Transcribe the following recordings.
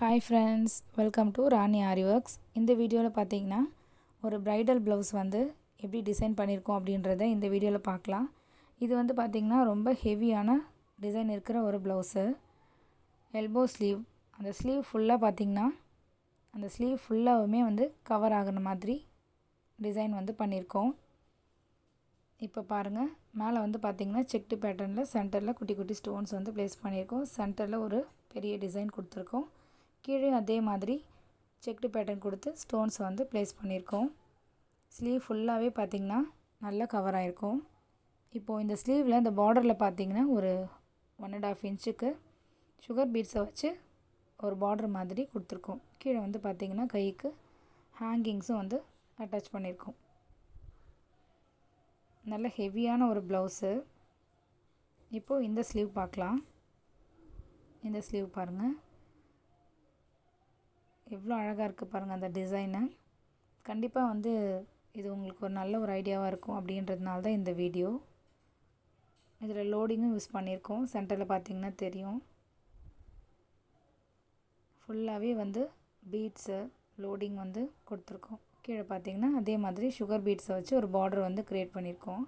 Hi friends, welcome to Rani aari works. இந்த வீடியோவில் பார்த்தீங்கன்னா ஒரு ப்ரைடல் ப்ளவுஸ் வந்து எப்படி டிசைன் பண்ணியிருக்கோம் அப்படின்றத இந்த வீடியோவில் பார்க்கலாம். இது வந்து பார்த்திங்கன்னா ரொம்ப ஹெவியான டிசைன் இருக்கிற ஒரு ப்ளவுஸு. எல்போ ஸ்லீவ், அந்த ஸ்லீவ் ஃபுல்லாக பார்த்திங்கன்னா அந்த ஸ்லீவ் ஃபுல்லாகவுமே வந்து கவர் ஆகிற மாதிரி டிசைன் வந்து பண்ணியிருக்கோம். இப்போ பாருங்கள், மேலே வந்து பார்த்திங்கன்னா செக்டு பேட்டர்னில் சென்டரில் குட்டி குட்டி ஸ்டோன்ஸ் வந்து ப்ளேஸ் பண்ணியிருக்கோம். சென்டரில் ஒரு பெரிய டிசைன் கொடுத்துருக்கோம். கீழே அதே மாதிரி செக்டு பேட்டர்ன் கொடுத்து ஸ்டோன்ஸ் வந்து ப்ளேஸ் பண்ணியிருக்கோம். ஸ்லீவ் ஃபுல்லாகவே பார்த்திங்கன்னா நல்லா கவர் ஆகிருக்கும். இப்போது இந்த ஸ்லீவில் இந்த பார்டரில் பார்த்திங்கன்னா ஒரு 1.5 இன்ச்சுக்கு சுகர் பீட்ஸை வச்சு ஒரு பார்டர் மாதிரி கொடுத்துருக்கோம். கீழே வந்து பார்த்திங்கன்னா கைக்கு ஹேங்கிங்ஸும் வந்து அட்டாச் பண்ணியிருக்கோம். நல்ல ஹெவியான ஒரு ப்ளவுஸு. இப்போது இந்த ஸ்லீவ் பார்க்கலாம். இந்த ஸ்லீவ் பாருங்கள், எவ்வளோ அழகாக இருக்குது பாருங்கள் அந்த டிசைனு. கண்டிப்பாக வந்து இது உங்களுக்கு ஒரு நல்ல ஒரு ஐடியாவாக இருக்கும் அப்படின்றதுனால தான் இந்த வீடியோ. இதில் லோடிங்கும் யூஸ் பண்ணியிருக்கோம். சென்டரில் பார்த்திங்கன்னா தெரியும், ஃபுல்லாகவே வந்து பீட்ஸு லோடிங் வந்து கொடுத்துருக்கோம். கீழே பார்த்திங்கன்னா அதே மாதிரி சுகர் பீட்ஸை வச்சு ஒரு பார்டர் வந்து க்ரியேட் பண்ணியிருக்கோம்.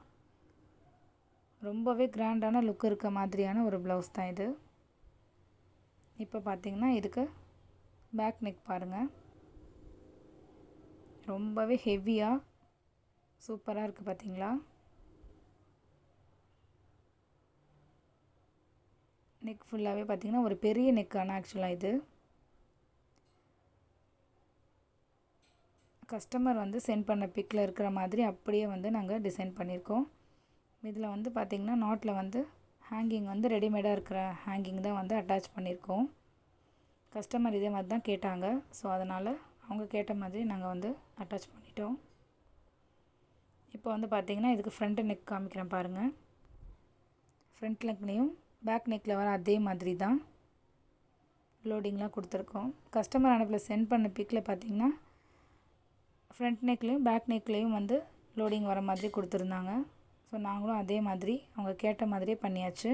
ரொம்பவே கிராண்டான லுக் இருக்க மாதிரியான ஒரு ப்ளவுஸ் தான் இது. இப்போ பார்த்திங்கன்னா இதுக்கு பேக் நெக் பாருங்கள், ரொம்பவே ஹெவியாக சூப்பராக இருக்குது பார்த்திங்களா. நெக் ஃபுல்லாகவே பார்த்திங்கன்னா ஒரு பெரிய நெக்கான ஆக்சுவலாக இது கஸ்டமர் வந்து சென்ட் பண்ண பிக்கில் இருக்கிற மாதிரி அப்படியே வந்து நாங்கள் டிசைன் பண்ணியிருக்கோம். இதில் வந்து பார்த்திங்கன்னா நாட்டில் வந்து ஹேங்கிங் வந்து ரெடிமேடாக இருக்கிற ஹேங்கிங் தான் வந்து அட்டாச் பண்ணியிருக்கோம். கஸ்டமர் இதே மாதிரி தான் கேட்டாங்க. ஸோ அதனால் அவங்க கேட்ட மாதிரி நாங்கள் வந்து அட்டாச் பண்ணிட்டோம். இப்போ வந்து பார்த்திங்கன்னா இதுக்கு ஃப்ரண்ட் நெக் காமிக்கிறேன் பாருங்கள். ஃப்ரண்ட் நெக்லேயும் பேக் நெக்கில் வர அதே மாதிரி தான் லோடிங்லாம் கொடுத்துருக்கோம். கஸ்டமர் அனுப்பில் சென்ட் பண்ண பிக்கில் பார்த்திங்கன்னா ஃப்ரண்ட் நெக்லேயும் பேக் நெக்லேயும் வந்து லோடிங் வர மாதிரி கொடுத்துருந்தாங்க. ஸோ நாங்களும் அதே மாதிரி அவங்க கேட்ட மாதிரியே பண்ணியாச்சு.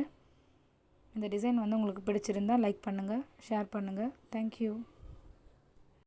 இந்த டிசைன் வந்து உங்களுக்கு பிடிச்சிருந்தால் லைக் பண்ணுங்கள், ஷேர் பண்ணுங்கள். தேங்க்யூ.